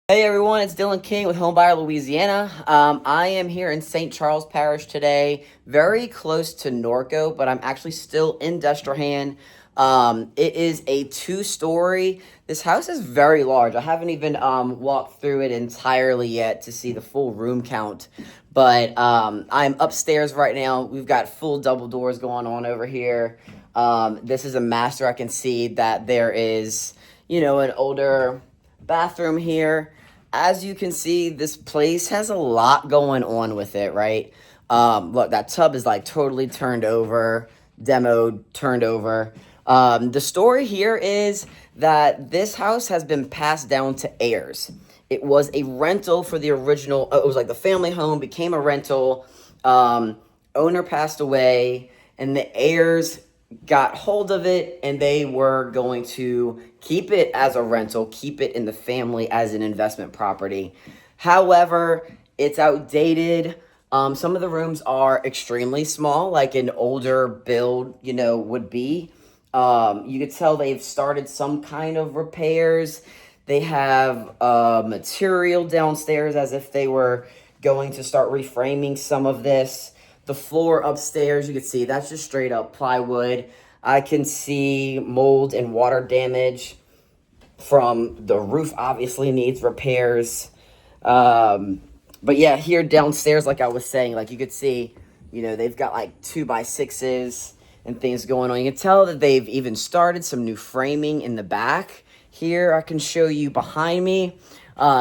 Hey everyone, it's Dillon King with Home Buyer Louisiana. I am here in St. Charles Parish today, very close to Norco, but I'm actually still in Destrehan. It is a two-story. This house is very large. I haven't even walked through it entirely yet to see the full room count, but I'm upstairs right now. We've got full double doors going on over here. This is a master. I can see that there is, an older bathroom here. As you can see, this place has a lot going on with it, right? Look, that tub is like totally turned over, demoed, turned over. The story here is that this house has been passed down to heirs. It was a rental for the original, it was like the family home, became a rental. Owner passed away, and the heirs got hold of it, and they were going to keep it as a rental, keep it in the family as an investment property. However, it's outdated. Some of the rooms are extremely small, like an older build, would be. You could tell they've started some kind of repairs. They have material downstairs as if they were going to start reframing some of this. The floor upstairs, you can see that's just straight up plywood. I can see mold and water damage from the roof, obviously needs repairs. But yeah, here downstairs, like I was saying, like you could see, they've got like 2x6s and things going on. You can tell that they've even started some new framing in the back. Here, I can show you behind me.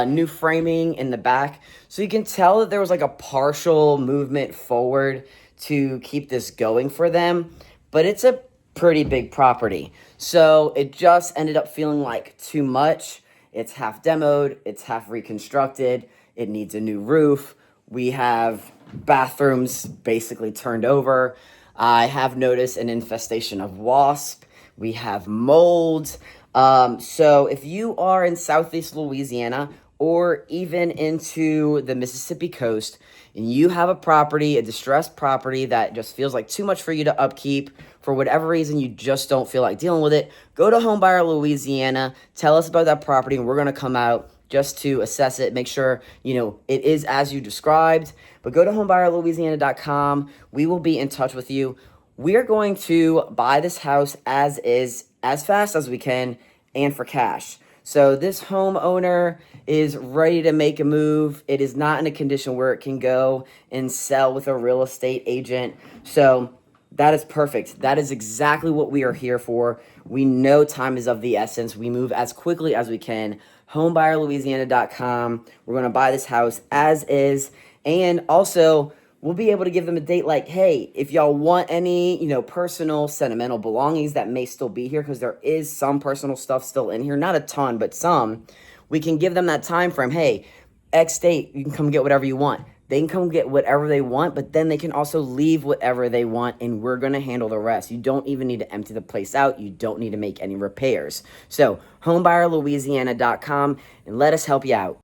New framing in the back. So you can tell that there was like a partial movement forward to keep this going for them, but it's a pretty big property. So it just ended up feeling like too much. It's half demoed, it's half reconstructed, it needs a new roof. We have bathrooms basically turned over. I have noticed an infestation of wasp. We have mold. So if you are in Southeast Louisiana or even into the Mississippi coast and you have a property, a distressed property that just feels like too much for you to upkeep, for whatever reason you just don't feel like dealing with it, go to Home Buyer Louisiana, tell us about that property, and we're going to come out just to assess it, make sure, it is as you described. But go to homebuyerlouisiana.com. We will be in touch with you. We are going to buy this house as is, as fast as we can, and for cash. So this homeowner is ready to make a move. It is not in a condition where it can go and sell with a real estate agent. So that is perfect. That is exactly what we are here for. We know time is of the essence. We move as quickly as we can. Homebuyerlouisiana.com. We're going to buy this house as is. And also, we'll be able to give them a date like, hey, if y'all want any, personal, sentimental belongings that may still be here, because there is some personal stuff still in here, not a ton, but some, we can give them that time frame. Hey, X date, you can come get whatever you want. They can come get whatever they want, but then they can also leave whatever they want, and we're going to handle the rest. You don't even need to empty the place out. You don't need to make any repairs. So, homebuyerlouisiana.com, and let us help you out.